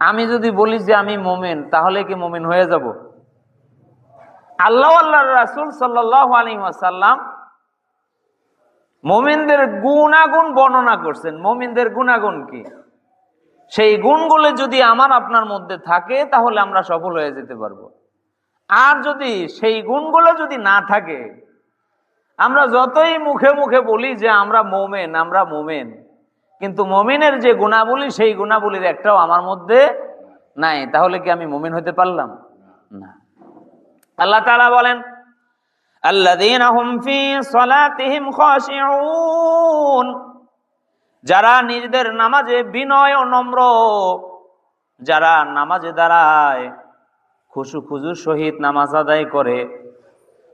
আমি যদি বলি যে আমি মুমিন, তাহলে কি মুমিন হয়ে যাব? আল্লাহর রাসূল সাল্লাল্লাহু আলাইহি ওয়াসাল্লাম মুমিনদের গুণাগুণ বর্ণনা করছেন। মুমিনদের গুণাগুণ কি? সেই গুণগুলো যদি আমার আপনার মধ্যে থাকে, তাহলে আমরা সফল হয়ে যেতে পারবো। আর যদি সেই গুণগুলো যদি না থাকে, আমরা যতই মুখে মুখে বলি যে আমরা মুমিন, কিন্তু মুমিনের যে গুণাবলী, সেই গুণাবলীর একটাও আমার মধ্যে নাই, তাহলে কি আমি মুমিন হতে পারলাম না? আল্লাহ তাআলা বলেন, আল্লাযীনা হুম ফী সালাতিহিম খাশিউন, যারা নিজেদের নামাজে বিনয় ও নম্র, যারা নামাজে দাঁড়ায় খুশু খুজুর সহিত নামাজ আদায় করে,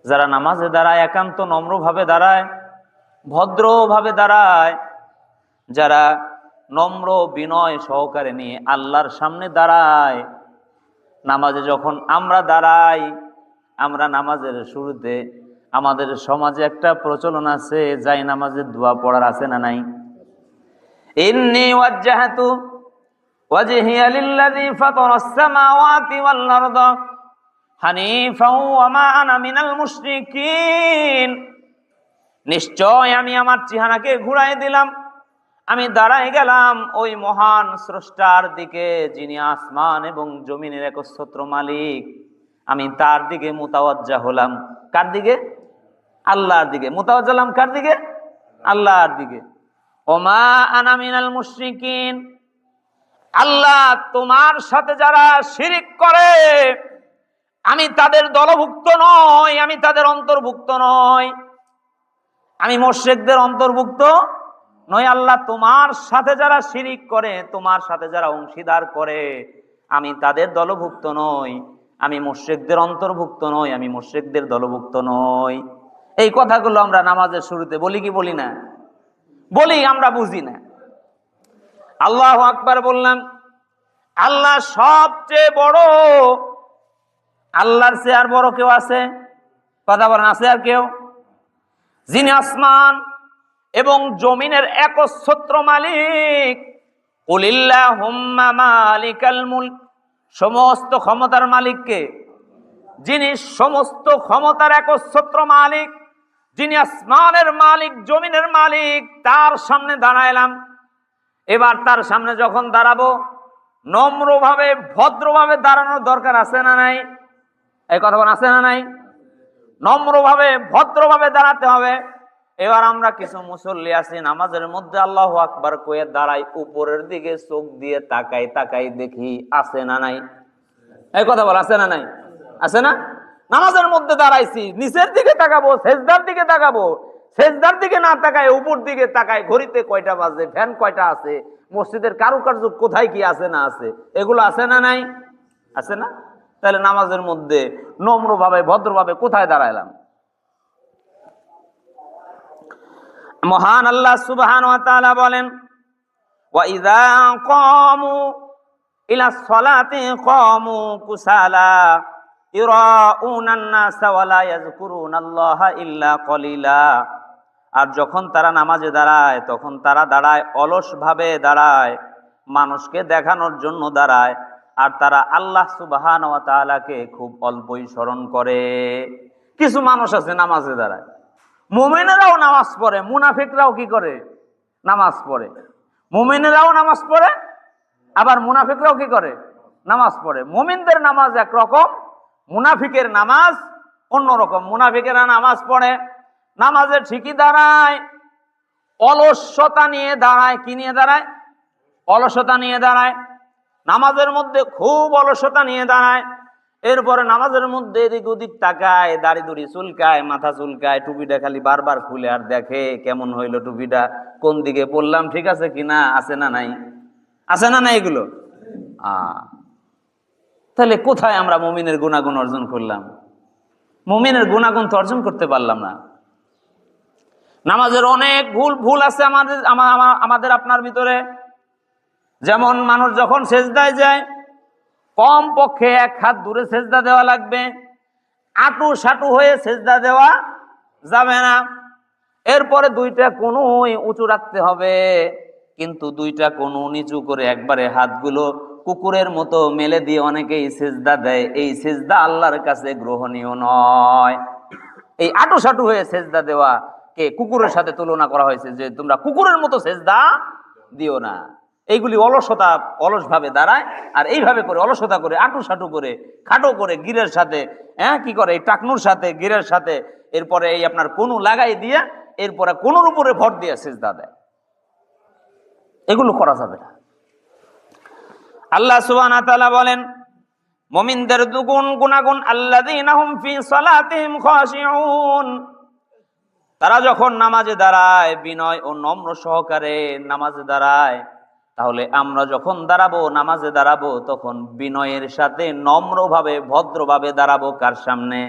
যারা নামাজে দাঁড়ায় একান্ত নম্রভাবে দাঁড়ায়, ভদ্রভাবে দাঁড়ায়, যারা নম্র বিনয় সহকারে নিয়ে আল্লাহর সামনে দাঁড়ায়। নামাজে যখন আমরা দাঁড়াই, আমরা নামাজের শুরুতে আমাদের সমাজে একটা প্রচলন আছে, যাই নামাজে দোয়া পড়ার, আছে না নাই? ইন্নী ওয়াজ্জাহতু ওয়াজহিয়া লিল্লাযী ফাতারাস সামাওয়াতি ওয়াল আরদা হানিফাও ওয়া মা আনা মিনাল মুশরিকিন, নিশ্চয় আমি আমার চেহারাকে ঘুরাই দিলাম, আমি দাঁড়াই গেলাম ওই মহান স্রষ্টার দিকে, যিনি আসমান এবং জমিনের একচ্ছত্র মালিক। আমি তার দিকে মুতাওয়াজ্জা হলাম। কার দিকে? আল্লাহর দিকে। মুতাওয়াজ্জা হলাম কার দিকে? আল্লাহর দিকে। ওমা আনা মিনাল মুশরিকিন, আল্লাহ তোমার সাথে যারা শিরিক করে, আমি তাদের দলভুক্ত নই, আমি তাদের অন্তর্ভুক্ত নই, আমি মুশরিকদের অন্তর্ভুক্ত নয়। আল্লাহ তোমার সাথে যারা শিরিক করে, তোমার সাথে যারা অংশীদার করে, আমি তাদের দলভুক্ত নই, আমি মুশরিকদের অন্তর্ভুক্ত নই, আমি মুশরিকদের দলভুক্ত নই। এই কথাগুলো আমরা নামাজের শুরুতে বলি কি বলি না? বলি, আমরা বুঝি না। আল্লাহু আকবার বললাম, আল্লাহ সবচেয়ে বড়। আল্লাহর চেয়ে আর বড় কেউ আছে? কথা বলেন, আছে আর কেউ? যিনি আসমান এবং জমিনের একচ্ছত্র মালিক। কুলিল্লাহুম্মা মালিকাল মুলক, সমস্ত ক্ষমতার মালিককে, যিনি সমস্ত ক্ষমতার একচ্ছত্র মালিক, যিনি আসমানের মালিক, জমিনের মালিক, তার সামনে দাঁড়াইলাম। এবার তার সামনে যখন দাঁড়াবো, নম্রভাবে ভদ্রভাবে দাঁড়ানোর দরকার আছে না নাই? এই কথা বলেন, আছে না নাই? নম্রভাবে ভদ্রভাবে দাঁড়াতে হবে। এবার আমরা কিছু মুসল্লি আছি, নামাজের মধ্যে আল্লাহু আকবার কয়ে দাঁড়াই, উপরের দিকে চোখ দিয়ে তাকাই তাকাই দেখি, আছে না নাই? এই কথা বল, আছে না নাই? আছে না? নামাজের মধ্যে দাঁড়াইছি, নিচের দিকে তাকাবো, সেজদার দিকে তাকাবো, সেজদার দিকে না তাকায় উপর দিকে তাকায়, ঘড়িতে কয়টা বাজে, ফ্যান কয়টা আছে, মসজিদের কারুকার্য কোথায় কি আছে না আছে, এগুলো আছে না নাই? আছে না? তাহলে নামাজের মধ্যে নম্রভাবে ভদ্রভাবে কোথায় দাঁড়াইলাম? মহান আল্লাহ সুবহানাহু ওয়া তাআলা বলেন, ওয়া ইযা ক্বামু ইলাস সালাতি ক্বামু কুসালা ইরাউনান নাসা ওয়া লা ইয়াযকুরুনাল্লাহা ইল্লা কলিলা। আর যখন তারা নামাজে দাঁড়ায়, তখন তারা দাঁড়ায় অলসভাবে দাঁড়ায়, মানুষকে দেখানোর জন্য দাঁড়ায়, আর তারা আল্লাহ সুবহানাহু ওয়া তাআলাকে খুব অল্পই স্মরণ করে। কিছু মানুষ আছে নামাজে দাঁড়ায়, মুমিনেরাও নামাজ পড়ে, মুনাফিকরাও কি করে? নামাজ পড়ে। মুমিনেরাও নামাজ পড়ে, আবার মুনাফিকরাও কি করে? নামাজ পড়ে। মুমিনদের নামাজ একরকম, মুনাফিকের নামাজ অন্যরকম। মুনাফিকেরা নামাজ পড়ে, নামাজে ঠিকই দাঁড়ায়, অলসতা নিয়ে দাঁড়ায়। কি নিয়ে দাঁড়ায়? অলসতা নিয়ে দাঁড়ায়। নামাজের মধ্যে খুব অলসতা নিয়ে দাঁড়ায়। এরপরে নামাজের মধ্যে এদিক ওদিক তাকায়, দাড়ি দুড়ি চুলকায়, মাথা চুলকায়, টুপিটা খালি বারবার খুলে আর দেখে কেমন হইলো টুপিটা, কোন দিকে পড়লাম, ঠিক আছে কিনা, আছে না নাই? আছে না নাই? এগুলো তাহলে কোথায় আমরা মুমিনের গুণাগুণ অর্জন করলাম? মুমিনের গুণাগুণ তো অর্জন করতে পারলাম না। নামাজের অনেক ভুল আছে আমাদের আপনার ভিতরে। যেমন মানুষ যখন সেজদায় যায়, কম পক্ষে এক হাত দূরে সেজদা দেওয়া লাগবে, আঁটু সাটু হয়ে সেজদা দেওয়া যাবে না। এরপরে দুইটা কনুই উঁচু রাখতে হবে, কিন্তু দুইটা কনু নিচু করে একবারে হাতগুলো কুকুরের মতো মেলে দিয়ে অনেকেই সেজদা দেয়, এই সেজদা আল্লাহর কাছে গ্রহণীয় নয়। এই আটুসাটু হয়ে সেজদা দেওয়া কে কুকুরের সাথে তুলনা করা হয়েছে, যে তোমরা কুকুরের মতো সেজদা দিও না। এইগুলি অলসতা, অলস ভাবে দাঁড়ায়, আর এইভাবে করে অলসতা করে আটুসাটু করে খাটো করে গিরের সাথে, কি করে, এই টাকনুর সাথে গিরের সাথে, এরপরে এই আপনার কনু লাগাই দিয়ে এরপরে কনুর উপরে ভর দিয়ে সেজদা দেয়। এগুলো করা যাবে না। আল্লাহ সুবহানাহু ওয়া তাআলা বলেন, মুমিনদের গুণাগুণ আল্লাযীনা হুম ফি সালাতিহিম খাশিউন, তারা যখন নামাজে দাঁড়ায় বিনয় ও নম্র সহকারে নামাজে দাঁড়ায়। তাহলে আমরা যখন দাঁড়াবো, নামাজে দাঁড়াবো, তখন বিনয়ের সাথে নম্রভাবে ভদ্রভাবে দাঁড়াবো। কার সামনে?